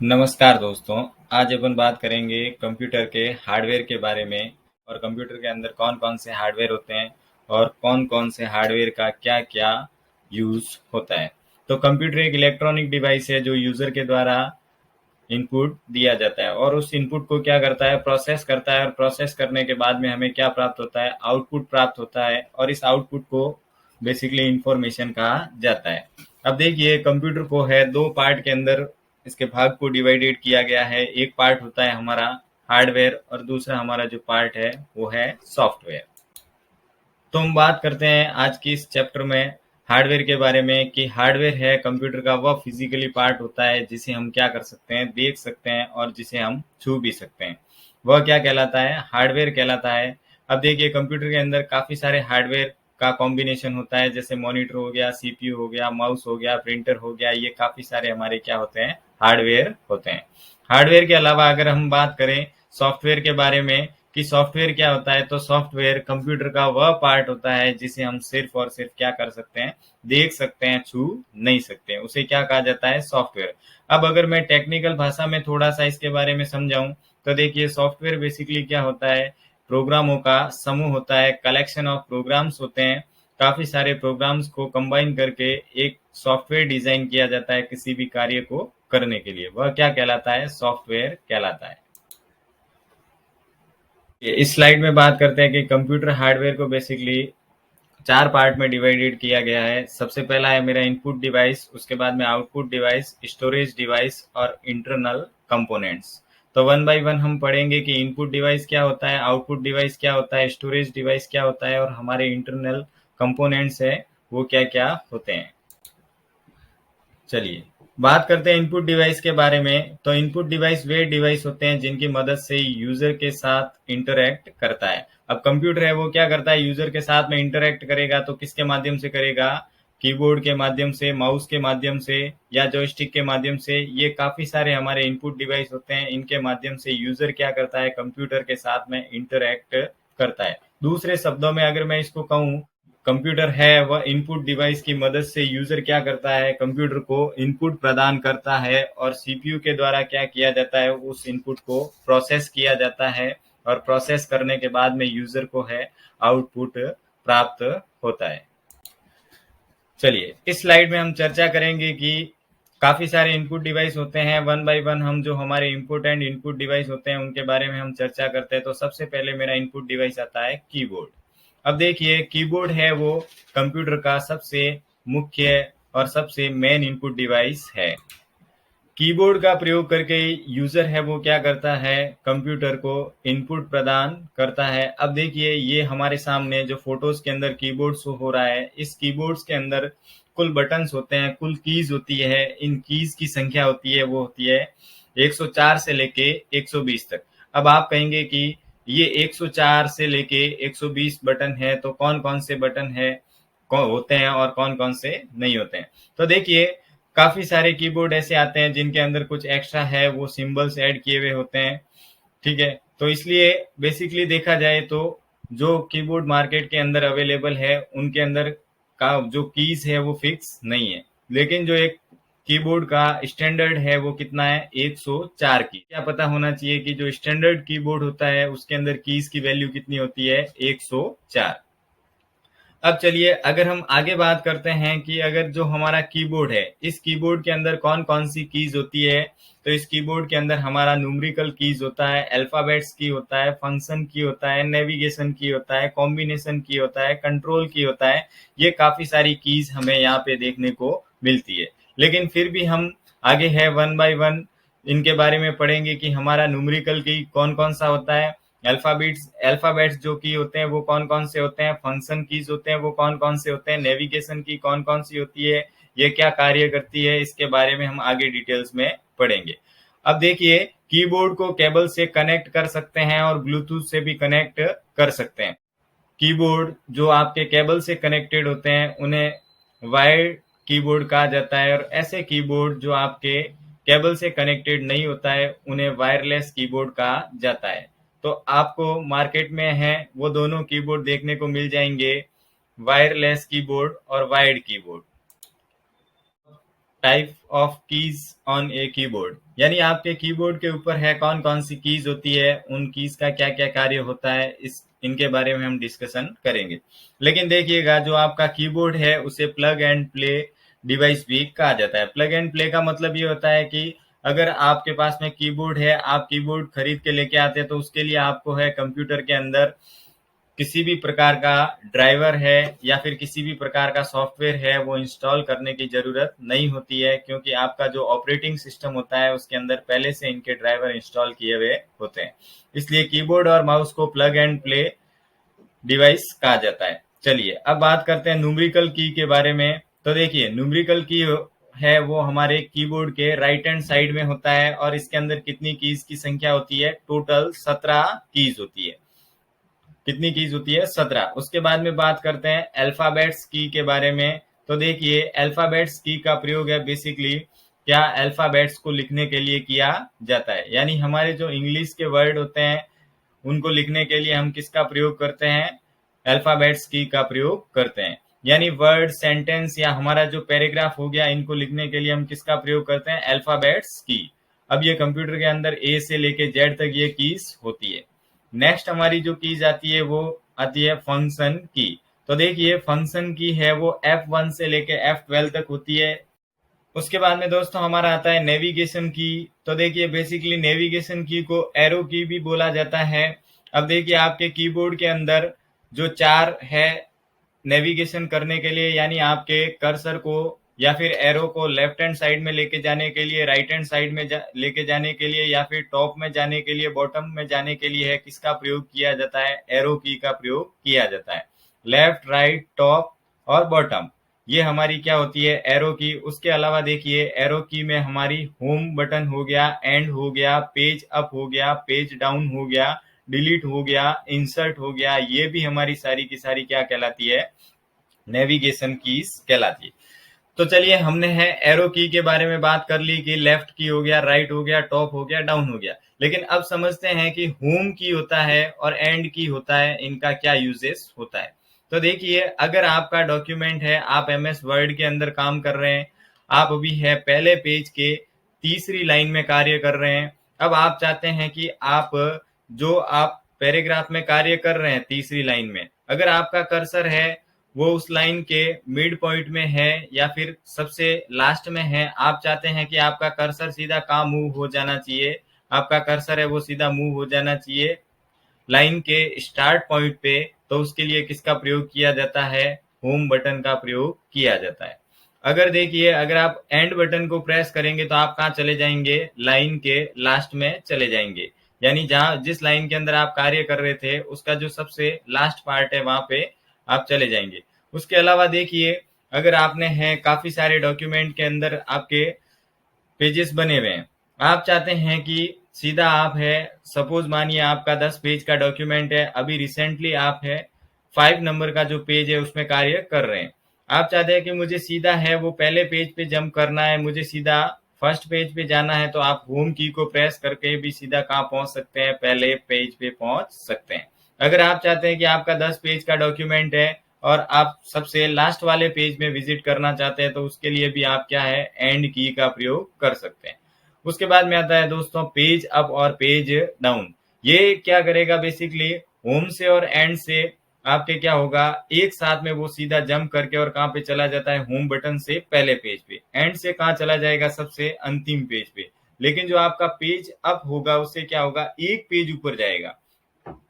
नमस्कार दोस्तों। आज अपन बात करेंगे कंप्यूटर के हार्डवेयर के बारे में और कंप्यूटर के अंदर कौन कौन से हार्डवेयर होते हैं और कौन कौन से हार्डवेयर का क्या क्या यूज होता है। तो कंप्यूटर एक इलेक्ट्रॉनिक डिवाइस है जो यूजर के द्वारा इनपुट दिया जाता है और उस इनपुट को क्या करता है, प्रोसेस करता है और प्रोसेस करने के बाद में हमें क्या प्राप्त होता है, आउटपुट प्राप्त होता है और इस आउटपुट को बेसिकली इंफॉर्मेशन कहा जाता है। अब देखिए, कंप्यूटर को है दो पार्ट के अंदर इसके भाग को डिवाइडेड किया गया है। एक पार्ट होता है हमारा हार्डवेयर और दूसरा हमारा जो पार्ट है वो है सॉफ्टवेयर। तो हम बात करते हैं आज की इस चैप्टर में हार्डवेयर के बारे में कि हार्डवेयर है कंप्यूटर का वह फिजिकली पार्ट होता है जिसे हम क्या कर सकते हैं, देख सकते हैं और जिसे हम छू भी सकते हैं। वह क्या कहलाता है, हार्डवेयर कहलाता है। अब देखिए, कंप्यूटर के अंदर काफी सारे हार्डवेयर का कॉम्बिनेशन होता है, जैसे मॉनिटर हो गया, सीपीयू हो गया, माउस हो गया, प्रिंटर हो गया। ये काफी सारे हमारे क्या होते हैं, हार्डवेयर होते हैं। हार्डवेयर के अलावा अगर हम बात करें सॉफ्टवेयर के बारे में कि सॉफ्टवेयर क्या होता है, तो सॉफ्टवेयर कंप्यूटर का वह पार्ट होता है जिसे हम सिर्फ और सिर्फ क्या कर सकते हैं, देख सकते हैं, छू नहीं सकते हैं। उसे क्या कहा जाता है, सॉफ्टवेयर। अब अगर मैं टेक्निकल भाषा में थोड़ा सा इसके बारे में समझाऊं तो देखिए, सॉफ्टवेयर बेसिकली क्या होता है, प्रोग्रामों का समूह होता है, कलेक्शन ऑफ प्रोग्राम्स होते हैं। काफी सारे प्रोग्राम्स को कंबाइन करके एक सॉफ्टवेयर डिजाइन किया जाता है किसी भी कार्य को करने के लिए। वह क्या कहलाता है, सॉफ्टवेयर कहलाता है। इस स्लाइड में बात करते हैं कि कंप्यूटर हार्डवेयर को बेसिकली चार पार्ट में डिवाइडेड किया गया है। सबसे पहला है मेरा इनपुट डिवाइस, उसके बाद में आउटपुट डिवाइस, स्टोरेज डिवाइस और इंटरनल कंपोनेंट्स। तो वन बाय वन हम पढ़ेंगे कि इनपुट डिवाइस क्या होता है, आउटपुट डिवाइस क्या होता है, स्टोरेज डिवाइस क्या होता है और हमारे इंटरनल कंपोनेंट्स है वो क्या क्या होते हैं। चलिए बात करते हैं इनपुट डिवाइस के बारे में। तो इनपुट डिवाइस वे डिवाइस होते हैं जिनकी मदद से यूजर के साथ इंटरैक्ट करता है। अब कंप्यूटर है वो क्या करता है, यूजर के साथ में इंटरैक्ट करेगा तो किसके माध्यम से करेगा, कीबोर्ड के माध्यम से, माउस के माध्यम से या जॉयस्टिक के माध्यम से। ये काफी सारे हमारे इनपुट डिवाइस होते हैं, इनके माध्यम से यूजर क्या करता है, कंप्यूटर के साथ में इंटरैक्ट करता है। दूसरे शब्दों में अगर मैं इसको कहूँ, कंप्यूटर है वह इनपुट डिवाइस की मदद से यूजर क्या करता है, कंप्यूटर को इनपुट प्रदान करता है और सीपीयू के द्वारा क्या किया जाता है, उस इनपुट को प्रोसेस किया जाता है और प्रोसेस करने के बाद में यूजर को है आउटपुट प्राप्त होता है। चलिए इस स्लाइड में हम चर्चा करेंगे कि काफी सारे इनपुट डिवाइस होते हैं। वन बाय वन हम जो हमारे इम्पोर्टेंट इनपुट डिवाइस होते हैं उनके बारे में हम चर्चा करते हैं। तो सबसे पहले मेरा इनपुट डिवाइस आता है कीबोर्ड। अब देखिए, कीबोर्ड है वो कंप्यूटर का सबसे मुख्य और सबसे मेन इनपुट डिवाइस है। कीबोर्ड का प्रयोग करके यूजर है वो क्या करता है, कंप्यूटर को इनपुट प्रदान करता है। अब देखिए, ये हमारे सामने जो फोटोज के अंदर कीबोर्ड शो हो रहा है, इस कीबोर्ड्स के अंदर कुल बटन्स होते हैं, कुल कीज होती है। इन कीज की संख्या होती है वो होती है 104 से लेके 120 तक। अब आप कहेंगे कि ये 104 से लेके 120 बटन है, तो कौन कौन से बटन है कौन होते हैं और कौन कौन से नहीं होते हैं। तो देखिए, काफी सारे कीबोर्ड ऐसे आते हैं जिनके अंदर कुछ एक्स्ट्रा है वो सिंबल्स ऐड किए हुए होते हैं। ठीक है, तो इसलिए बेसिकली देखा जाए तो जो कीबोर्ड मार्केट के अंदर अवेलेबल है उनके अंदर का जो कीज है वो फिक्स नहीं है। लेकिन जो एक कीबोर्ड का स्टैंडर्ड है वो कितना है, 104 की। क्या पता होना चाहिए कि जो स्टैंडर्ड कीबोर्ड होता है उसके अंदर कीज की वैल्यू कितनी होती है, 104। अब चलिए अगर हम आगे बात करते हैं कि अगर जो हमारा कीबोर्ड है, इस कीबोर्ड के अंदर कौन कौन सी कीज होती है, तो इस कीबोर्ड के अंदर हमारा न्यूमेरिकल कीज होता है, अल्फाबेट्स की होता है, फंक्शन की होता है, नेविगेशन की होता है, कॉम्बिनेशन की होता है, कंट्रोल की होता है। ये काफी सारी कीज हमें यहाँ पे देखने को मिलती है। लेकिन फिर भी हम आगे है वन बाय वन इनके बारे में पढ़ेंगे कि हमारा न्यूमेरिकल की कौन कौन सा होता है, अल्फाबेट्स जो की होते हैं वो कौन कौन से होते हैं, फंक्शन कीज होते हैं वो कौन कौन से होते हैं, नेविगेशन की कौन कौन सी होती है, ये क्या कार्य करती है, इसके बारे में हम आगे डिटेल्स में पढ़ेंगे। अब देखिए, कीबोर्ड को केबल से कनेक्ट कर सकते हैं और ब्लूटूथ से भी कनेक्ट कर सकते हैं। कीबोर्ड जो आपके केबल से कनेक्टेड होते हैं उन्हें वायर्ड कीबोर्ड कहा जाता है और ऐसे कीबोर्ड जो आपके केबल से कनेक्टेड नहीं होता है उन्हें वायरलेस कीबोर्ड कहा जाता है। तो आपको मार्केट में है वो दोनों कीबोर्ड देखने को मिल जाएंगे, वायरलेस कीबोर्ड और wired keyboard. Type of keys on a keyboard, यानी आपके कीबोर्ड के ऊपर है कौन कौन सी कीज होती है, उन कीज का क्या क्या कार्य होता है, इस इनके बारे में हम डिस्कशन करेंगे। लेकिन देखिएगा, जो आपका कीबोर्ड है उसे प्लग एंड प्ले डिवाइस भी कहा जाता है। प्लग एंड प्ले का मतलब ये होता है कि अगर आपके पास में कीबोर्ड है, आप कीबोर्ड खरीद के लेके आते हैं, तो उसके लिए आपको है कंप्यूटर के अंदर किसी भी प्रकार का ड्राइवर है या फिर किसी भी प्रकार का सॉफ्टवेयर है वो इंस्टॉल करने की जरूरत नहीं होती है, क्योंकि आपका जो ऑपरेटिंग सिस्टम होता है उसके अंदर पहले से इनके ड्राइवर इंस्टॉल किए हुए होते हैं। इसलिए कीबोर्ड और माउस को प्लग एंड प्ले डिवाइस कहा जाता है। चलिए अब बात करते हैं न्यूमेरिकल की के बारे में। तो देखिए, न्यूमेरिकल की है वो हमारे कीबोर्ड के राइट हैंड साइड में होता है, और इसके अंदर कितनी कीज की संख्या होती है? टोटल 17 कीज होती है। कितनी कीज होती है? 17। उसके बाद में बात करते हैं अल्फाबेट्स की के बारे में। तो देखिए, अल्फाबेट्स की का प्रयोग है बेसिकली क्या अल्फाबेट्स को लिखने के लिए किया जाता है। यानी हमारे जो इंग्लिश के वर्ड होते हैं उनको लिखने के लिए हम किसका प्रयोग करते हैं? अल्फाबेट्स की का प्रयोग करते हैं। यानी वर्ड, सेंटेंस या हमारा जो पैराग्राफ हो गया, इनको लिखने के लिए हम किसका प्रयोग करते हैं? अल्फाबेट्स की। अब ये कंप्यूटर के अंदर ए से लेके जेड तक ये कीज होती है। नेक्स्ट हमारी जो कीज आती है वो आती है फंक्शन की। तो देखिए, फंक्शन की है वो F1 से लेके F12 तक होती है। उसके बाद में दोस्तों हमारा आता है नेविगेशन की। तो देखिए, बेसिकली नेविगेशन की को एरो की भी बोला जाता है। अब देखिए, आपके कीबोर्ड के अंदर जो चार है नेविगेशन करने के लिए, यानी आपके कर्सर को या फिर एरो को लेफ्ट हैंड साइड में लेके जाने के लिए, राइट हैंड साइड में लेके जाने के लिए, या फिर टॉप में जाने के लिए, बॉटम में जाने के लिए है किसका प्रयोग किया जाता है? एरो की का प्रयोग किया जाता है। लेफ्ट, राइट, टॉप और बॉटम, ये हमारी क्या होती है? एरो की। उसके अलावा देखिए, एरो की में हमारी होम बटन हो गया, एंड हो गया, पेज अप हो गया, पेज डाउन हो गया, डिलीट हो गया, इंसर्ट हो गया, ये भी हमारी सारी की सारी क्या कहलाती है? नेविगेशन कीज कहलाती है। तो चलिए, हमने है एरो की के बारे में बात कर ली कि लेफ्ट की हो गया, राइट हो गया, टॉप हो गया, डाउन हो गया। लेकिन अब समझते हैं कि होम की होता है और एंड की होता है, इनका क्या यूजेस होता है। तो देखिए, अगर आपका डॉक्यूमेंट है, आप एमएस वर्ड के अंदर काम कर रहे हैं, आप अभी है पहले पेज के तीसरी लाइन में कार्य कर रहे हैं। अब आप चाहते हैं कि आप जो आप पैराग्राफ में कार्य कर रहे हैं तीसरी लाइन में, अगर आपका कर्सर है वो उस लाइन के मिड पॉइंट में है या फिर सबसे लास्ट में है, आप चाहते हैं कि आपका कर्सर सीधा कहाँ मूव हो जाना चाहिए? आपका कर्सर है वो सीधा मूव हो जाना चाहिए लाइन के स्टार्ट पॉइंट पे। तो उसके लिए किसका प्रयोग किया जाता है? होम बटन का प्रयोग किया जाता है। अगर देखिए, अगर आप एंड बटन को प्रेस करेंगे तो आप कहाँ चले जाएंगे? लाइन के लास्ट में चले जाएंगे। यानी जहां जिस लाइन के अंदर आप कार्य कर रहे थे उसका जो सबसे लास्ट पार्ट है वहां पे आप चले जाएंगे। उसके अलावा देखिए, अगर आपने है काफी सारे डॉक्यूमेंट के अंदर आपके पेजेस बने हुए हैं, आप चाहते हैं कि सीधा आप है, सपोज मानिए आपका 10 पेज का डॉक्यूमेंट है, अभी रिसेंटली आप है 5 नंबर का जो पेज है उसमें कार्य कर रहे हैं। आप चाहते हैं कि मुझे सीधा है वो पहले पेज पे जंप करना है, मुझे सीधा फर्स्ट पेज पे जाना है, तो आप होम की को प्रेस करके भी सीधा कहाँ पहुंच सकते हैं? पहले पेज पे पहुंच सकते हैं। अगर आप चाहते हैं कि आपका 10 पेज का डॉक्यूमेंट है और आप सबसे लास्ट वाले पेज में विजिट करना चाहते हैं, तो उसके लिए भी आप क्या है? एंड की का प्रयोग कर सकते हैं। उसके बाद में आता है दोस्तों पेज अप और पेज डाउन। ये क्या करेगा? बेसिकली होम से और एंड से आपके क्या होगा? एक साथ में वो सीधा जंप करके और कहाँ पे चला जाता है? होम बटन से पहले पेज पे। एंड से कहाँ चला जाएगा? सबसे अंतिम पेज पे। लेकिन जो आपका पेज अप होगा उससे क्या होगा? एक पेज ऊपर जाएगा।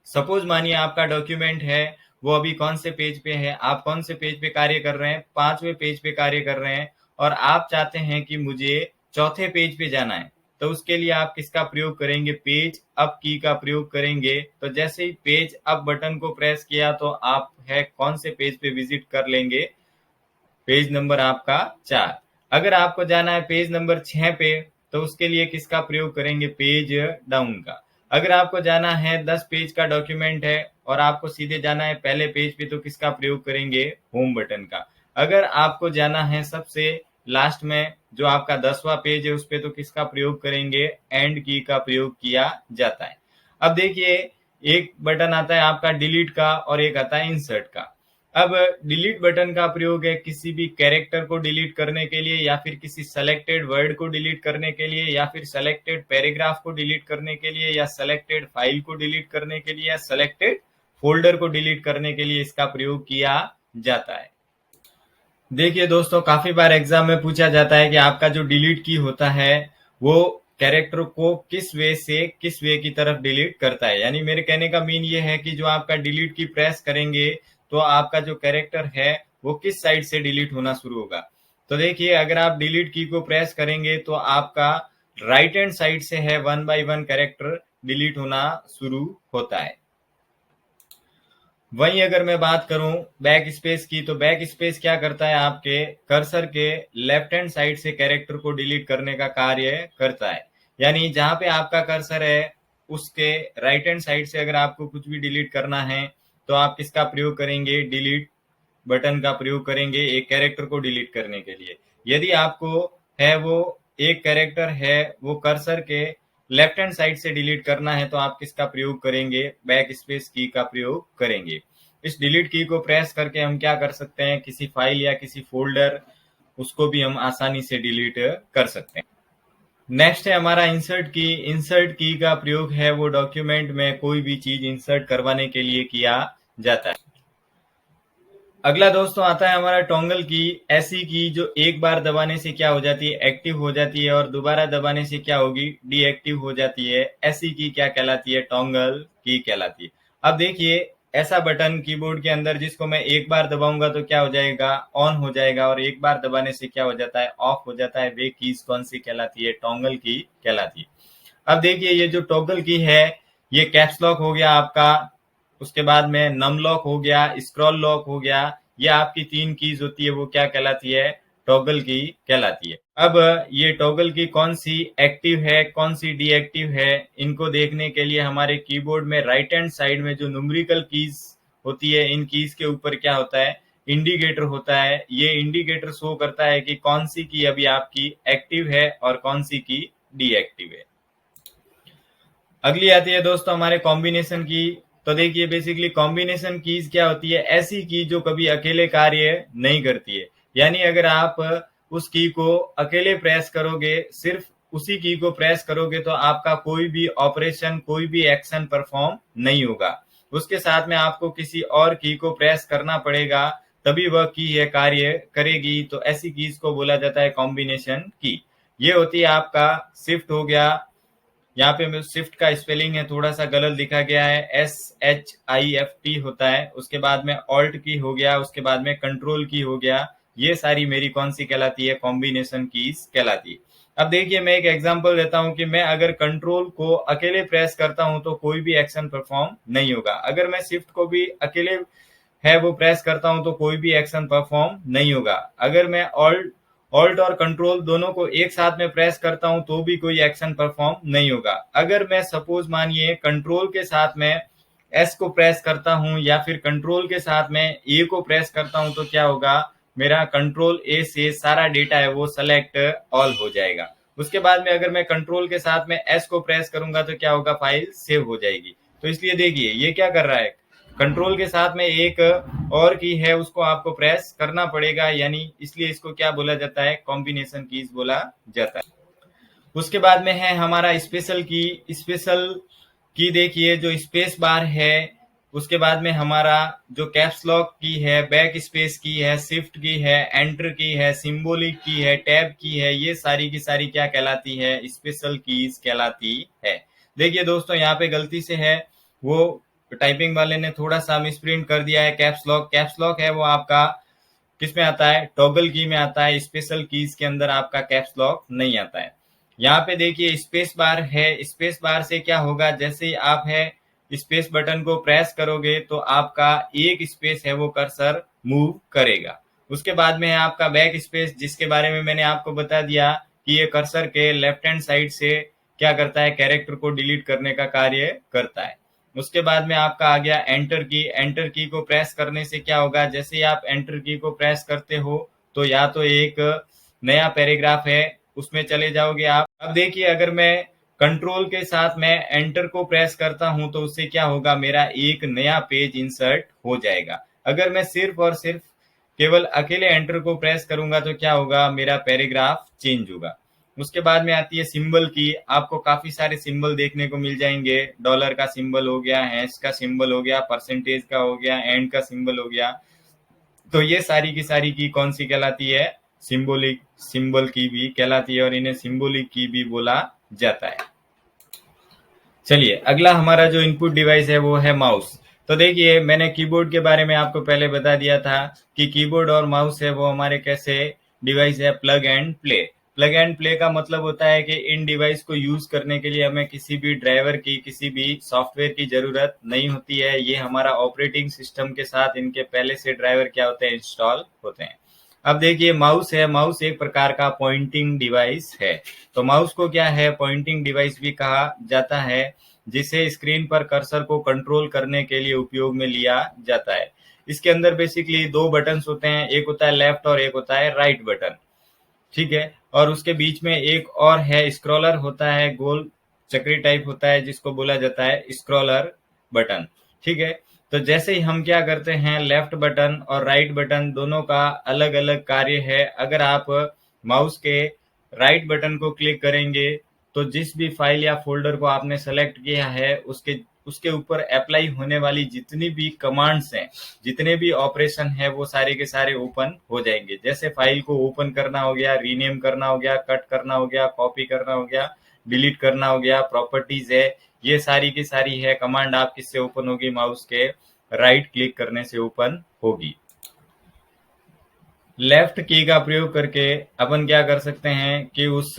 सपोज मानिए आपका डॉक्यूमेंट है वो अभी कौन से पेज पे है? आप कौन से पेज पे कार्य कर रहे हैं? 5वें पेज पे कार्य कर रहे हैं, और आप चाहते हैं कि मुझे चौथे पेज पे जाना है। तो उसके लिए आप किसका प्रयोग करेंगे? पेज अप की का प्रयोग करेंगे। तो जैसे ही पेज अप बटन को प्रेस किया तो आप है कौन से पेज पे विजिट कर लेंगे? पेज नंबर आपका 4। अगर आपको जाना है पेज नंबर 6 पे, तो उसके लिए किसका प्रयोग करेंगे? पेज डाउन का। अगर आपको जाना है 10 पेज का डॉक्यूमेंट है और आपको सीधे जाना है पहले पेज पे, तो किसका प्रयोग करेंगे? होम बटन का। अगर आपको जाना है सबसे लास्ट में जो आपका 10वां पेज है उस पे, तो किसका प्रयोग करेंगे? एंड की का प्रयोग किया जाता है। अब देखिए, एक बटन आता है आपका डिलीट का और एक आता है इंसर्ट का। अब डिलीट बटन का प्रयोग है किसी भी कैरेक्टर को डिलीट करने के लिए, या फिर किसी सेलेक्टेड वर्ड को डिलीट करने के लिए, या फिर सेलेक्टेड पैराग्राफ को डिलीट करने के लिए, या सेलेक्टेड फाइल को डिलीट करने के लिए, या सेलेक्टेड फोल्डर को डिलीट करने के लिए इसका प्रयोग किया जाता है। देखिए दोस्तों, काफी बार एग्जाम में पूछा जाता है कि आपका जो डिलीट की होता है वो कैरेक्टर को किस वे से किस वे की तरफ डिलीट करता है। यानी मेरे कहने का मीन ये है कि जो आपका डिलीट की प्रेस करेंगे तो आपका जो कैरेक्टर है वो किस साइड से डिलीट होना शुरू होगा। तो देखिए, अगर आप डिलीट की को प्रेस करेंगे तो आपका राइट हैंड साइड से है 1 बाय 1 कैरेक्टर डिलीट होना शुरू होता है। वहीं अगर मैं बात करूं बैक स्पेस की, तो बैक स्पेस क्या करता है, आपके कर्सर के लेफ्ट हैंड साइड से कैरेक्टर को डिलीट करने का कार्य करता है। यानी जहां पे आपका कर्सर है उसके राइट हैंड साइड से अगर आपको कुछ भी डिलीट करना है तो आप किसका प्रयोग करेंगे, डिलीट बटन का प्रयोग करेंगे एक कैरेक्टर को डिलीट करने के लिए। यदि आपको है वो एक कैरेक्टर है वो कर्सर के लेफ्ट हैंड साइड से डिलीट करना है तो आप किसका प्रयोग करेंगे, बैक स्पेस की का प्रयोग करेंगे। इस डिलीट की को प्रेस करके हम क्या कर सकते हैं, किसी फाइल या किसी फोल्डर उसको भी हम आसानी से डिलीट कर सकते हैं। नेक्स्ट है हमारा इंसर्ट की। इंसर्ट की का प्रयोग है वो डॉक्यूमेंट में कोई भी चीज इंसर्ट करवाने के लिए किया जाता है। अगला दोस्तों आता है हमारा टॉगल की। ऐसी की जो एक बार दबाने से क्या हो जाती है, एक्टिव हो जाती है, और दोबारा दबाने से क्या होगी, डीएक्टिव हो जाती है। ऐसी की क्या कहलाती है, टॉगल की कहलाती है। अब देखिए, ऐसा बटन कीबोर्ड के अंदर जिसको मैं एक बार दबाऊंगा तो क्या हो जाएगा, ऑन हो जाएगा, और एक बार दबाने से क्या हो जाता है, ऑफ हो जाता है। वे कीज कौन सी कहलाती है, टॉगल की कहलाती है। अब देखिए, ये जो टॉगल की है ये कैप्स लॉक हो गया आपका, उसके बाद में नम लॉक हो गया, स्क्रॉल लॉक हो गया। ये आपकी 3 कीज होती है वो क्या कहलाती है, टॉगल की कहलाती है। अब ये टॉगल की कौन सी एक्टिव है कौन सी डीएक्टिव है, इनको देखने के लिए हमारे कीबोर्ड में राइट हैंड साइड में जो न्यूमेरिकल कीज होती है, इन कीज के ऊपर क्या होता है, इंडिकेटर होता है। ये इंडिकेटर शो करता है कि कौन सी की अभी आपकी एक्टिव है और कौन सी की डीएक्टिव है। अगली आती है दोस्तों हमारे कॉम्बिनेशन की। तो देखिए, बेसिकली कॉम्बिनेशन कीज क्या होती है, ऐसी की जो कभी अकेले कार्य नहीं करती है। यानी अगर आप उस की को अकेले प्रेस करोगे, सिर्फ उसी की को प्रेस करोगे तो आपका कोई भी ऑपरेशन कोई भी एक्शन परफॉर्म नहीं होगा। उसके साथ में आपको किसी और की को प्रेस करना पड़ेगा, तभी वह की है कार्य करेगी। तो ऐसी कीज को बोला जाता है कॉम्बिनेशन की। ये होती है आपका शिफ्ट हो गया, यहाँ पे शिफ्ट का स्पेलिंग है थोड़ा सा गलत लिखा गया है, SHIFT होता है। उसके बाद में ऑल्ट की हो गया, उसके बाद में कंट्रोल की हो गया। ये सारी मेरी कौन सी कहलाती है, कॉम्बिनेशन कीज कहलाती है। अब देखिए, मैं एक एग्जांपल देता हूं कि मैं अगर कंट्रोल को अकेले प्रेस करता हूं तो कोई भी एक्शन परफॉर्म नहीं होगा। अगर मैं शिफ्ट को भी अकेले है वो प्रेस करता हूं तो कोई भी एक्शन परफॉर्म नहीं होगा। अगर मैं ऑल्ट और कंट्रोल दोनों को एक साथ में प्रेस करता हूं तो भी कोई एक्शन परफॉर्म नहीं होगा। अगर मैं सपोज मानिए कंट्रोल के साथ में एस को प्रेस करता हूं या फिर कंट्रोल के साथ में ए को प्रेस करता हूं तो क्या होगा, मेरा कंट्रोल ए से सारा डेटा है वो सेलेक्ट ऑल हो जाएगा। उसके बाद में अगर मैं कंट्रोल के साथ में एस को प्रेस करूंगा तो क्या होगा, फाइल सेव हो जाएगी। तो इसलिए देखिए ये क्या कर रहा है, कंट्रोल के साथ में एक और की है उसको आपको प्रेस करना पड़ेगा, यानी इसलिए इसको क्या बोला जाता है, कॉम्बिनेशन कीज बोला जाता है। उसके बाद में है हमारा स्पेशल की। स्पेशल की देखिए, जो स्पेस बार है, उसके बाद में हमारा जो कैप्स लॉक की है, बैक स्पेस की है, शिफ्ट की है, एंटर की है, सिंबॉलिक की है, टैब की है, ये सारी की सारी क्या कहलाती है, स्पेशल कीज कहलाती है। देखिए दोस्तों, यहाँ पे गलती से है वो टाइपिंग वाले ने थोड़ा सा मिसप्रिंट कर दिया है। कैप्स लॉक, कैप्स लॉक है वो आपका किस में आता है, टॉगल की में आता है। स्पेशल कीज के अंदर आपका कैप्स लॉक नहीं आता है। यहाँ पे देखिए स्पेस बार है, स्पेस बार से क्या होगा, जैसे ही आप है स्पेस बटन को प्रेस करोगे तो आपका एक स्पेस है वो कर्सर मूव करेगा। उसके बाद में है आपका बैक स्पेस, जिसके बारे में मैंने आपको बता दिया कि ये कर्सर के लेफ्ट हैंड साइड से क्या करता है, कैरेक्टर को डिलीट करने का कार्य करता है। उसके बाद में आपका आ गया एंटर की। एंटर की को प्रेस करने से क्या होगा, जैसे ही आप एंटर की को प्रेस करते हो तो या तो एक नया पैराग्राफ है उसमें चले जाओगे आप। अब देखिए, अगर मैं कंट्रोल के साथ में एंटर को प्रेस करता हूं तो उससे क्या होगा, मेरा एक नया पेज इंसर्ट हो जाएगा। अगर मैं सिर्फ और सिर्फ केवल अकेले एंटर को प्रेस करूंगा तो क्या होगा, मेरा पैराग्राफ चेंज होगा। उसके बाद में आती है सिंबल की। आपको काफी सारे सिंबल देखने को मिल जाएंगे। डॉलर का सिंबल हो गया, हैश का सिंबल हो गया, परसेंटेज का हो गया, एंड का सिंबल हो गया। तो ये सारी की सारी की कौन सी कहलाती है, सिंबोलिक सिंबल की भी कहलाती है और इन्हें सिंबोलिक की भी बोला जाता है। चलिए अगला हमारा जो इनपुट डिवाइस है वो है माउस। तो देखिए मैंने कीबोर्ड के बारे में आपको पहले बता दिया था कि कीबोर्ड और माउस है वो हमारे कैसे डिवाइस है, plug and play. Plug and play का मतलब होता है कि इन डिवाइस को यूज करने के लिए हमें किसी भी ड्राइवर की, किसी भी सॉफ्टवेयर की जरूरत नहीं होती है। ये हमारा ऑपरेटिंग सिस्टम के साथ इनके पहले से ड्राइवर क्या होते हैं, इंस्टॉल होते हैं। अब देखिए माउस है, माउस एक प्रकार का पॉइंटिंग डिवाइस है। तो माउस को क्या है, पॉइंटिंग डिवाइस भी कहा जाता है, जिसे स्क्रीन पर कर्सर को कंट्रोल करने के लिए उपयोग में लिया जाता है। इसके अंदर बेसिकली दो बटन्स होते हैं, एक होता है लेफ्ट और एक होता है राइट बटन, ठीक है। और उसके बीच में एक और है, स्क्रॉलर होता है, गोल चक्री टाइप होता है जिसको बोला जाता है स्क्रॉलर बटन, ठीक है। तो जैसे ही हम क्या करते हैं, लेफ्ट बटन और राइट बटन दोनों का अलग अलग कार्य है। अगर आप माउस के राइट बटन को क्लिक करेंगे तो जिस भी फाइल या फोल्डर को आपने सेलेक्ट किया है उसके उसके ऊपर अप्लाई होने वाली जितनी भी कमांड्स हैं, जितने भी ऑपरेशन है वो सारे के सारे ओपन हो जाएंगे। जैसे फाइल को ओपन करना हो गया, रीनेम करना हो गया, कट करना हो गया, कॉपी करना हो गया, डिलीट करना हो गया, प्रॉपर्टीज है, ये सारी की सारी है कमांड आप किससे ओपन होगी, माउस के राइट क्लिक करने से ओपन होगी। लेफ्ट की का प्रयोग करके अपन क्या कर सकते हैं कि उस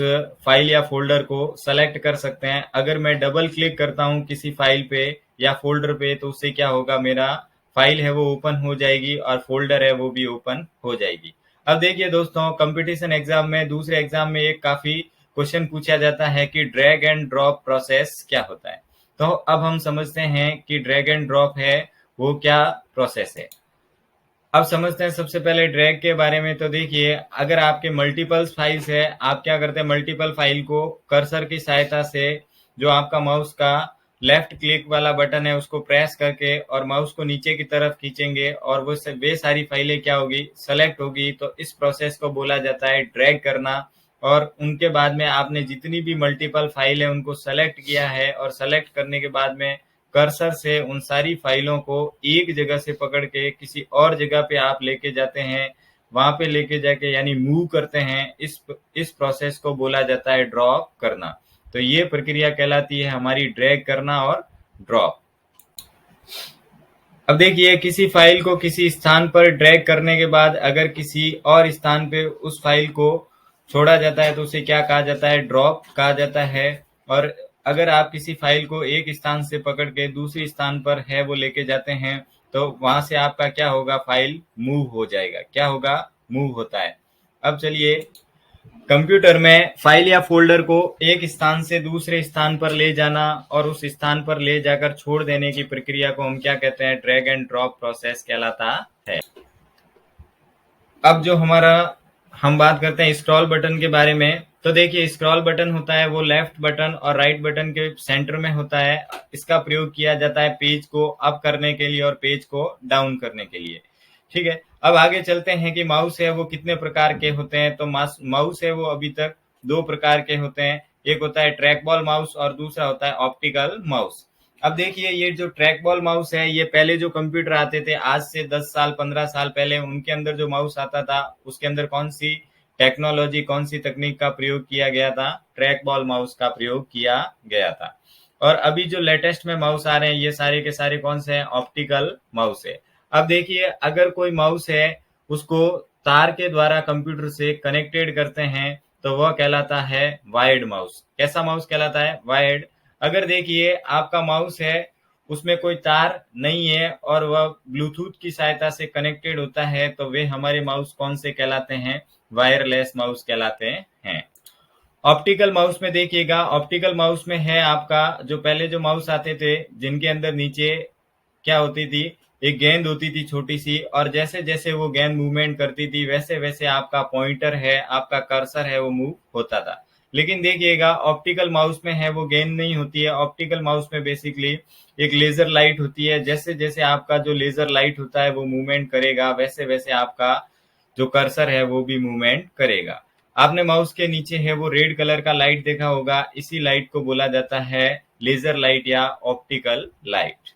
फाइल या फोल्डर को सेलेक्ट कर सकते हैं। अगर मैं डबल क्लिक करता हूं किसी फाइल पे या फोल्डर पे तो उससे क्या होगा, मेरा फाइल है वो ओपन हो जाएगी और फोल्डर है वो भी ओपन हो जाएगी। अब देखिए दोस्तों, कंपटीशन एग्जाम में, दूसरे एग्जाम में एक काफी क्वेश्चन पूछा जाता है कि ड्रैग एंड ड्रॉप प्रोसेस क्या होता है। तो अब हम समझते हैं कि ड्रैग एंड ड्रॉप है वो क्या प्रोसेस है। अब समझते हैं सबसे पहले ड्रैग के बारे में। तो देखिए अगर आपके मल्टीपल फाइल्स है, आप क्या करते हैं, मल्टीपल फाइल को कर्सर की सहायता से जो आपका माउस का लेफ्ट क्लिक वाला बटन है उसको प्रेस करके और माउस को नीचे की तरफ खींचेंगे और वो वे सारी फाइलें क्या होगी, सेलेक्ट होगी। तो इस प्रोसेस को बोला जाता है ड्रैग करना। और उनके बाद में आपने जितनी भी मल्टीपल फाइल है उनको सेलेक्ट किया है और सेलेक्ट करने के बाद में कर्सर से उन सारी फाइलों को एक जगह से पकड़ के किसी और जगह पे आप लेके जाते हैं, वहां पे लेके जाके यानी मूव करते हैं। इस प्रोसेस को बोला जाता है ड्रॉप करना। तो ये प्रक्रिया कहलाती है हमारी ड्रैग करना और ड्रॉप। अब देखिए किसी फाइल को किसी स्थान पर ड्रैग करने के बाद अगर किसी और स्थान पे उस फाइल को छोड़ा जाता है तो उसे क्या कहा जाता है, ड्रॉप कहा जाता है। और अगर आप किसी फाइल को एक स्थान से पकड़ के दूसरे स्थान पर है वो लेके जाते हैं तो वहां से आपका क्या होगा, फाइल मूव हो जाएगा। क्या होगा, मूव होता है। अब चलिए कंप्यूटर में फाइल या फोल्डर को एक स्थान से दूसरे स्थान पर ले जाना और उस स्थान पर ले जाकर छोड़ देने की प्रक्रिया को हम क्या कहते हैं, ड्रैग एंड ड्रॉप प्रोसेस कहलाता है। अब जो हमारा हम बात करते हैं स्क्रॉल बटन के बारे में। तो देखिए स्क्रॉल बटन होता है वो लेफ्ट बटन और राइट बटन के सेंटर में होता है। इसका प्रयोग किया जाता है पेज को अप करने के लिए और पेज को डाउन करने के लिए, ठीक है। अब आगे चलते हैं कि माउस है वो कितने प्रकार के होते हैं। तो माउस है वो अभी तक दो प्रकार के होते हैं, एक होता है ट्रैक बॉल माउस और दूसरा होता है ऑप्टिकल माउस। अब देखिए ये जो ट्रैक बॉल माउस है, ये पहले जो कंप्यूटर आते थे आज से 10 साल 15 साल पहले, उनके अंदर जो माउस आता था उसके अंदर कौन सी टेक्नोलॉजी, कौन सी तकनीक का प्रयोग किया गया था, ट्रैक बॉल माउस का प्रयोग किया गया था। और अभी जो लेटेस्ट में माउस आ रहे हैं ये सारे के सारे कौन से हैं, ऑप्टिकल माउस है। अब देखिए अगर कोई माउस है उसको तार के द्वारा कंप्यूटर से कनेक्टेड करते हैं तो वह कहलाता है वायर्ड माउस। कैसा माउस कहलाता है, वायर्ड। अगर देखिए आपका माउस है उसमें कोई तार नहीं है और वह ब्लूटूथ की सहायता से कनेक्टेड होता है तो वे हमारे माउस कौन से कहलाते हैं, वायरलेस माउस कहलाते हैं। ऑप्टिकल माउस में देखिएगा, ऑप्टिकल माउस में है आपका जो पहले जो माउस आते थे जिनके अंदर नीचे क्या होती थी, एक गेंद होती थी छोटी सी, और जैसे जैसे वो गेंद मूवमेंट करती थी वैसे वैसे आपका पॉइंटर है, आपका कर्सर है वो मूव होता था। लेकिन देखिएगा ऑप्टिकल माउस में है वो गेन नहीं होती है। ऑप्टिकल माउस में बेसिकली एक लेजर लाइट होती है, जैसे जैसे आपका जो लेजर लाइट होता है वो मूवमेंट करेगा वैसे वैसे आपका जो कर्सर है वो भी मूवमेंट करेगा। आपने माउस के नीचे है वो रेड कलर का लाइट देखा होगा, इसी लाइट को बोला जाता है लेजर लाइट या ऑप्टिकल लाइट।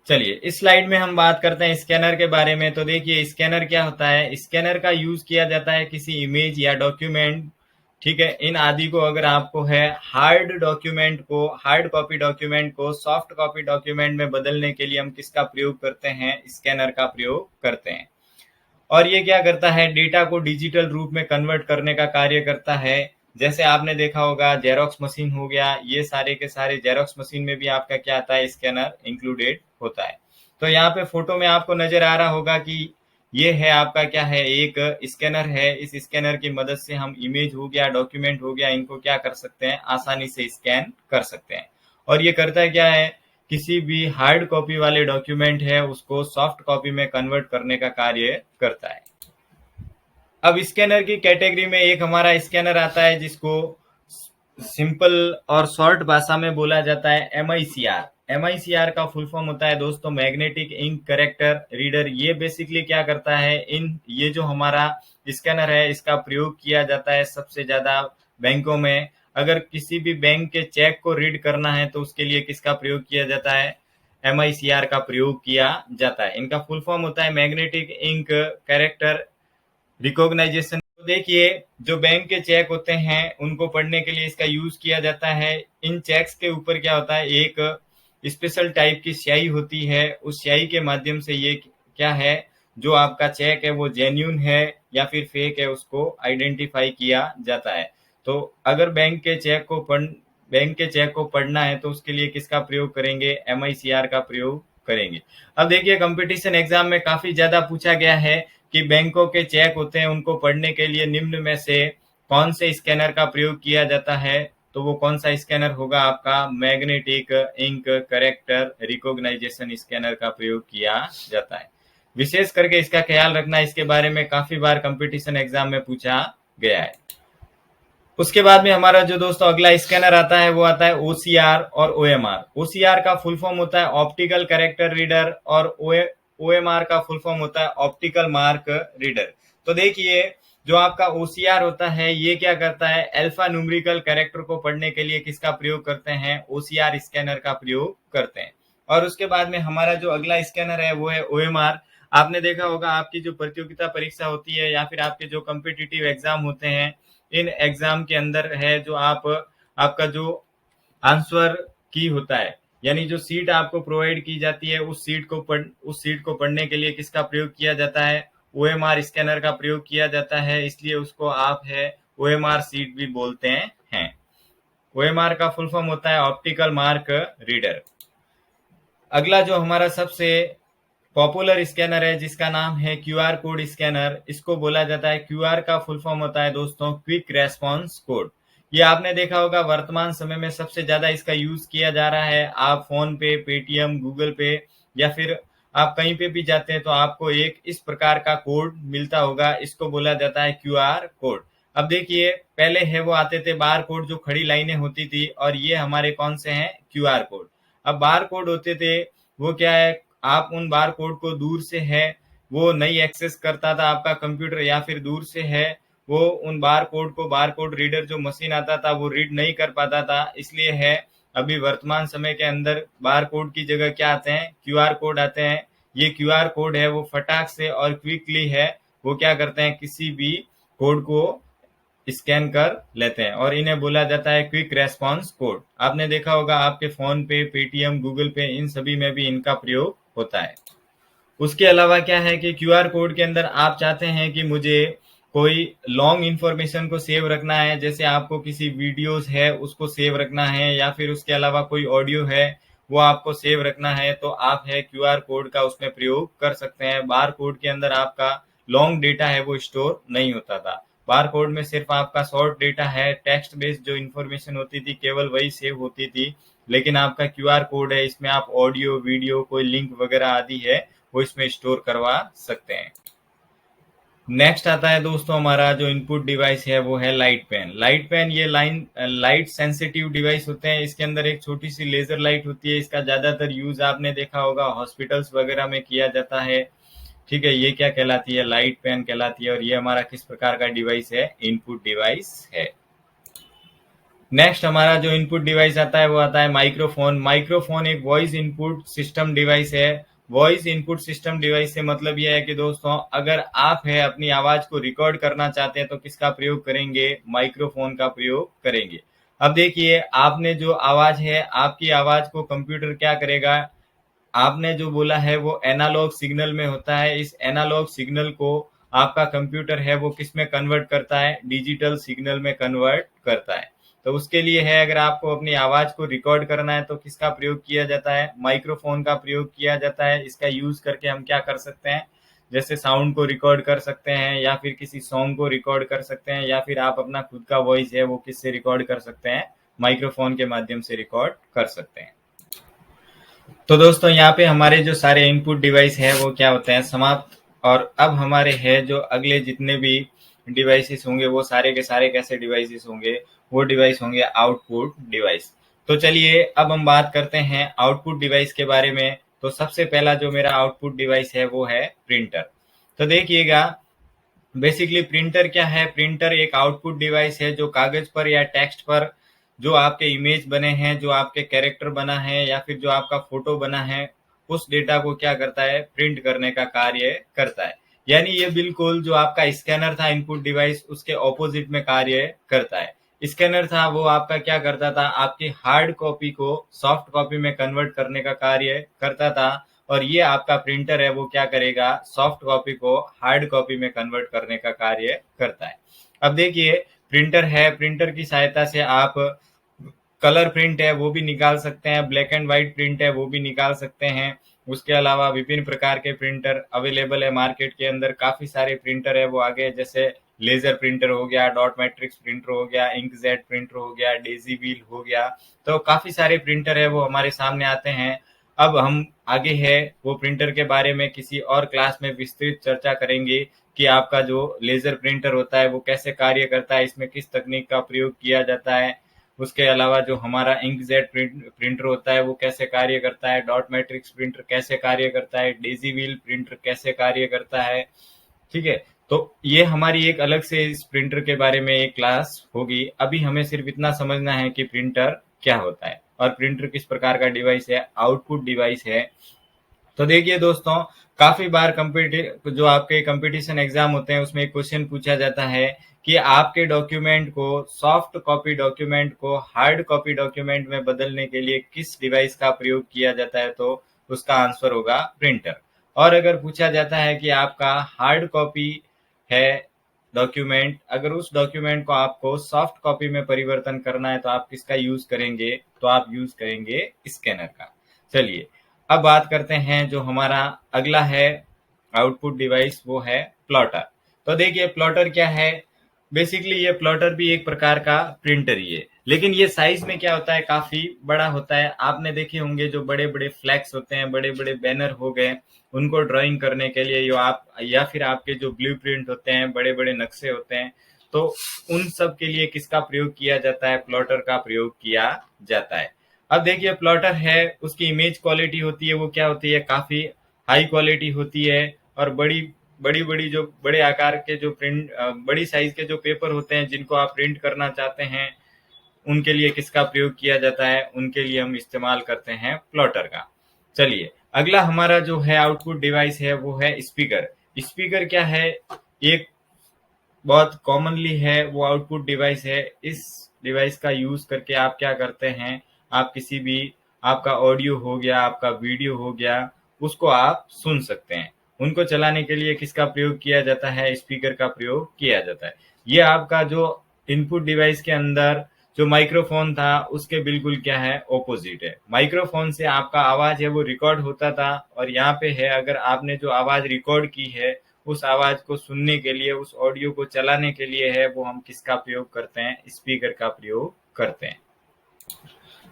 चलिए इस स्लाइड में हम बात करते हैं स्कैनर के बारे में। तो देखिए स्कैनर क्या होता है। स्कैनर का यूज किया जाता है किसी इमेज या डॉक्यूमेंट, ठीक है, इन आदि को अगर आपको है हार्ड डॉक्यूमेंट को, हार्ड कॉपी डॉक्यूमेंट को सॉफ्ट कॉपी डॉक्यूमेंट में बदलने के लिए हम किसका प्रयोग करते हैं, स्कैनर का प्रयोग करते हैं। और ये क्या करता है, डेटा को डिजिटल रूप में कन्वर्ट करने का कार्य करता है। जैसे आपने देखा होगा जेरोक्स मशीन हो गया, ये सारे के सारे जेरोक्स मशीन में भी आपका क्या आता है, स्कैनर इंक्लूडेड होता है। तो यहाँ पे फोटो में आपको नजर आ रहा होगा कि ये है आपका क्या है, एक स्कैनर है। इस स्कैनर की मदद से हम इमेज हो गया, डॉक्यूमेंट हो गया, इनको क्या कर सकते हैं, आसानी से स्कैन कर सकते हैं। और ये करता है क्या है, किसी भी हार्ड कॉपी वाले डॉक्यूमेंट है उसको सॉफ्ट कॉपी में कन्वर्ट करने का कार्य करता है। अब स्कैनर की कैटेगरी में एक हमारा स्कैनर आता है जिसको सिंपल और शॉर्ट भाषा में बोला जाता है MICR। MICR का फुल फॉर्म होता है दोस्तों मैग्नेटिक इंक कैरेक्टर रीडर। ये बेसिकली क्या करता है, ये जो हमारा स्कैनर है इसका प्रयोग किया जाता है सबसे ज्यादा बैंकों में। अगर किसी भी बैंक के चेक को रीड करना है तो उसके लिए किसका प्रयोग किया जाता है, MICR का प्रयोग किया जाता है। इनका फुल फॉर्म होता है मैग्नेटिक इंक कैरेक्टर रिकॉग्नाइजेशन। तो देखिए जो बैंक के चेक होते हैं उनको पढ़ने के लिए इसका यूज किया जाता है। इन चेक्स के ऊपर क्या होता है, एक स्पेशल टाइप की स्याही होती है, उस स्याही के माध्यम से ये क्या है, जो आपका चेक है वो जेन्यून है या फिर फेक है उसको आइडेंटिफाई किया जाता है। तो अगर बैंक के चेक को पढ़ना है तो उसके लिए किसका प्रयोग करेंगे, MICR का प्रयोग करेंगे। अब देखिए कंपटीशन एग्जाम में काफी ज्यादा पूछा गया है कि बैंकों के चेक होते हैं उनको पढ़ने के लिए निम्न में से कौन से स्कैनर का प्रयोग किया जाता है। तो वो कौन सा स्कैनर होगा, आपका magnetic ink character recognition scanner का प्रयोग किया जाता है। विशेष करके इसका ख्याल रखना, इसके बारे में काफी बार कंपटीशन एग्जाम में पूछा गया है। उसके बाद में हमारा जो दोस्तों अगला स्कैनर आता है वो आता है OCR और OMR। OCR का फुल फॉर्म होता है ऑप्टिकल कैरेक्टर रीडर और OMR का फुल फॉर्म होता है ऑप्टिकल मार्क रीडर। तो देखिए जो आपका OCR होता है ये क्या करता है, अल्फा न्यूमेरिकल कैरेक्टर को पढ़ने के लिए किसका प्रयोग करते हैं, OCR स्कैनर का प्रयोग करते हैं। और उसके बाद में हमारा जो अगला स्कैनर है वो है OMR। आपने देखा होगा आपकी जो प्रतियोगिता परीक्षा होती है या फिर आपके जो कॉम्पिटिटिव एग्जाम होते हैं, इन एग्जाम के अंदर है जो आपका जो आंसर की होता है, यानी जो सीट आपको प्रोवाइड की जाती है उस सीट को पढ़ने के लिए किसका प्रयोग किया जाता है, OMR स्कैनर का प्रयोग किया जाता है। इसलिए उसको आप है OMR सीट भी बोलते हैं। OMR का फुल फॉर्म होता है ऑप्टिकल मार्क रीडर। अगला जो हमारा सबसे पॉपुलर स्कैनर है जिसका नाम है QR कोड स्कैनर, इसको बोला जाता है, QR का फुल फॉर्म होता है दोस्तों क्विक रेस्पॉन्स कोड। ये आपने देखा होगा वर्तमान समय में सबसे ज्यादा इसका यूज किया जा रहा है। आप फोन पे, पेटीएम, गूगल पे या फिर आप कहीं पे भी जाते हैं तो आपको एक इस प्रकार का कोड मिलता होगा, इसको बोला जाता है QR कोड। अब देखिए पहले है वो आते थे बार कोड, जो खड़ी लाइनें होती थी, और ये हमारे कौन से हैं, QR कोड। अब बार कोड होते थे वो क्या है, आप उन बार कोड को दूर से है वो नहीं एक्सेस करता था आपका कंप्यूटर, या फिर दूर से है वो उन बार कोड रीडर जो मशीन आता था वो रीड नहीं कर पाता था। इसलिए है अभी वर्तमान समय के अंदर बार कोड की जगह क्या आते हैं, QR कोड आते हैं। ये QR कोड है वो फटाक से और क्विकली है वो क्या करते हैं, किसी भी कोड को स्कैन कर लेते हैं, और इन्हें बोला जाता है क्विक रेस्पॉन्स कोड। आपने देखा होगा आपके फोन पे, पेटीएम, गूगल पे, इन सभी में भी इनका प्रयोग होता है। उसके अलावा क्या है कि QR कोड के अंदर आप चाहते हैं कि मुझे कोई लॉन्ग इंफॉर्मेशन को सेव रखना है, जैसे आपको किसी वीडियोस है उसको सेव रखना है, या फिर उसके अलावा कोई ऑडियो है वो आपको सेव रखना है, तो आप है QR कोड का उसमें प्रयोग कर सकते हैं। बार कोड के अंदर आपका लॉन्ग डेटा है वो स्टोर नहीं होता था। बार कोड में सिर्फ आपका शॉर्ट डेटा है, टेक्स्ट बेस्ड जो इन्फॉर्मेशन होती थी केवल वही सेव होती थी। लेकिन आपका QR कोड है, इसमें आप ऑडियो, वीडियो, कोई लिंक वगैरह आदि है वो इसमें स्टोर करवा सकते हैं। नेक्स्ट आता है दोस्तों हमारा जो इनपुट डिवाइस है वो है लाइट पेन। लाइट पेन ये लाइट सेंसिटिव डिवाइस होते हैं। इसके अंदर एक छोटी सी लेजर लाइट होती है। इसका ज्यादातर यूज आपने देखा होगा हॉस्पिटल्स वगैरह में किया जाता है। ठीक है, ये क्या कहलाती है? लाइट पेन कहलाती है। और ये हमारा किस प्रकार का डिवाइस है? इनपुट डिवाइस है। नेक्स्ट हमारा जो इनपुट डिवाइस आता है वो आता है माइक्रोफोन। माइक्रोफोन एक वॉइस इनपुट सिस्टम डिवाइस है। वॉइस इनपुट सिस्टम डिवाइस से मतलब ये है कि दोस्तों अगर आप है अपनी आवाज को रिकॉर्ड करना चाहते हैं तो किसका प्रयोग करेंगे? माइक्रोफोन का प्रयोग करेंगे। अब देखिए, आपने जो आवाज है, आपकी आवाज को कंप्यूटर क्या करेगा? आपने जो बोला है वो एनालॉग सिग्नल में होता है। इस एनालॉग सिग्नल को आपका कंप्यूटर है वो किस में कन्वर्ट करता है? डिजिटल सिग्नल में कन्वर्ट करता है। तो उसके लिए है, अगर आपको अपनी आवाज को रिकॉर्ड करना है तो किसका प्रयोग किया जाता है? माइक्रोफोन का प्रयोग किया जाता है। इसका यूज करके हम क्या कर सकते हैं? जैसे साउंड को रिकॉर्ड कर सकते हैं, या फिर किसी सॉन्ग को रिकॉर्ड कर सकते हैं, या फिर आप अपना खुद का वॉइस है वो किससे रिकॉर्ड कर सकते हैं? माइक्रोफोन के माध्यम से रिकॉर्ड कर सकते हैं। तो दोस्तों यहाँ पे हमारे जो सारे इनपुट डिवाइस है वो क्या होते हैं? समाप्त। और अब हमारे है जो अगले जितने भी डिवाइसेस होंगे वो सारे के सारे कैसे डिवाइसेस होंगे? वो डिवाइस होंगे आउटपुट डिवाइस। तो चलिए अब हम बात करते हैं आउटपुट डिवाइस के बारे में। तो सबसे पहला जो मेरा आउटपुट डिवाइस है वो है प्रिंटर। तो देखिएगा, बेसिकली प्रिंटर क्या है? प्रिंटर एक आउटपुट डिवाइस है जो कागज पर या टेक्स्ट पर जो आपके इमेज बने हैं, जो आपके कैरेक्टर बना है, या फिर जो आपका फोटो बना है, उस डेटा को क्या करता है? प्रिंट करने का कार्य करता है। यानी ये बिल्कुल जो आपका स्कैनर था इनपुट डिवाइस, उसके ऑपोजिट में कार्य करता है। स्कैनर था वो आपका क्या करता था? आपकी हार्ड कॉपी को सॉफ्ट कॉपी में कन्वर्ट करने का कार्य करता था। और ये आपका प्रिंटर है वो क्या करेगा? सॉफ्ट कॉपी को हार्ड कॉपी में कन्वर्ट करने का कार्य करता है। अब देखिए, प्रिंटर है, प्रिंटर की सहायता से आप कलर प्रिंट है वो भी निकाल सकते हैं, ब्लैक एंड व्हाइट प्रिंट है वो भी निकाल सकते हैं। उसके अलावा विभिन्न प्रकार के प्रिंटर अवेलेबल है मार्केट के अंदर। काफी सारे प्रिंटर है वो आगे, जैसे लेजर प्रिंटर हो गया, डॉट मैट्रिक्स प्रिंटर हो गया, इंकजेट प्रिंटर हो गया, डेजी व्हील हो गया। तो काफी सारे प्रिंटर है वो हमारे सामने आते हैं। अब हम आगे है वो प्रिंटर के बारे में किसी और क्लास में विस्तृत चर्चा करेंगे कि आपका जो लेजर प्रिंटर होता है वो कैसे कार्य करता है, इसमें किस तकनीक का प्रयोग किया जाता है। उसके अलावा जो हमारा इंकजेट प्रिंटर होता है वो कैसे कार्य करता है, डॉट मैट्रिक्स प्रिंटर कैसे कार्य करता है, डेजी व्हील प्रिंटर कैसे कार्य करता है। ठीक है, तो ये हमारी एक अलग से इस प्रिंटर के बारे में एक क्लास होगी। अभी हमें सिर्फ इतना समझना है कि प्रिंटर क्या होता है और प्रिंटर किस प्रकार का डिवाइस है, आउटपुट डिवाइस है। तो देखिए दोस्तों, काफी बार जो आपके कंपटीशन एग्जाम होते हैं उसमें एक क्वेश्चन पूछा जाता है कि आपके डॉक्यूमेंट को, सॉफ्ट कॉपी डॉक्यूमेंट को हार्ड कॉपी डॉक्यूमेंट में बदलने के लिए किस डिवाइस का प्रयोग किया जाता है? तो उसका आंसर होगा प्रिंटर। और अगर पूछा जाता है कि आपका हार्ड कॉपी है डॉक्यूमेंट, अगर उस डॉक्यूमेंट को आपको सॉफ्ट कॉपी में परिवर्तन करना है तो आप किसका यूज करेंगे? तो आप यूज करेंगे स्कैनर का। चलिए अब बात करते हैं जो हमारा अगला है आउटपुट डिवाइस, वो है प्लॉटर। तो देखिए प्लॉटर क्या है? बेसिकली ये प्लॉटर भी एक प्रकार का प्रिंटर ही है, लेकिन ये साइज में क्या होता है? काफी बड़ा होता है। आपने देखे होंगे जो बड़े बड़े फ्लैक्स होते हैं, बड़े बड़े बैनर हो गए, उनको ड्राइंग करने के लिए जो आप, या फिर आपके जो ब्लू प्रिंट होते हैं, बड़े बड़े नक्शे होते हैं, तो उन सब के लिए किसका प्रयोग किया जाता है? प्लॉटर का प्रयोग किया जाता है। अब देखिए प्लॉटर है, उसकी इमेज क्वालिटी होती है वो क्या होती है? काफी हाई क्वालिटी होती है। और बड़ी बड़ी बड़ी जो बड़े आकार के जो बड़ी साइज के जो पेपर होते हैं जिनको आप प्रिंट करना चाहते हैं, उनके लिए किसका प्रयोग किया जाता है? उनके लिए हम इस्तेमाल करते हैं प्लॉटर का। चलिए अगला हमारा जो है आउटपुट डिवाइस है वो है स्पीकर। स्पीकर क्या है? एक बहुत कॉमनली है वो आउटपुट डिवाइस है। इस डिवाइस का यूज करके आप क्या करते हैं? आप किसी भी, आपका ऑडियो हो गया, आपका वीडियो हो गया, उसको आप सुन सकते हैं। उनको चलाने के लिए किसका प्रयोग किया जाता है? स्पीकर का प्रयोग किया जाता है। ये आपका जो इनपुट डिवाइस के अंदर जो माइक्रोफोन था उसके बिल्कुल क्या है? ऑपोजिट है। माइक्रोफोन से आपका आवाज है वो रिकॉर्ड होता था, और यहाँ पे है अगर आपने जो आवाज रिकॉर्ड की है उस आवाज को सुनने के लिए, उस ऑडियो को चलाने के लिए है वो हम किसका प्रयोग करते हैं? स्पीकर का प्रयोग करते हैं।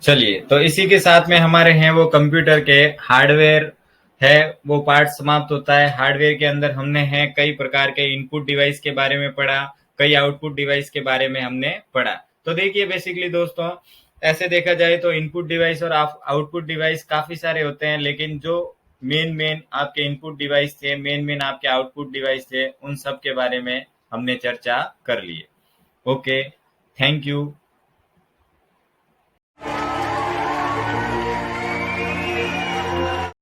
चलिए तो इसी के साथ में हमारे हैं वो कंप्यूटर के हार्डवेयर है वो पार्ट समाप्त होता है। हार्डवेयर के अंदर हमने है कई प्रकार के इनपुट डिवाइस के बारे में पढ़ा, कई आउटपुट डिवाइस के बारे में हमने पढ़ा। तो देखिए बेसिकली दोस्तों, ऐसे देखा जाए तो इनपुट डिवाइस और आउटपुट डिवाइस काफी सारे होते हैं, लेकिन जो मेन मेन आपके इनपुट डिवाइस थे, मेन मेन आपके आउटपुट डिवाइस थे, उन सब के बारे में हमने चर्चा कर ली है। Okay, thank you.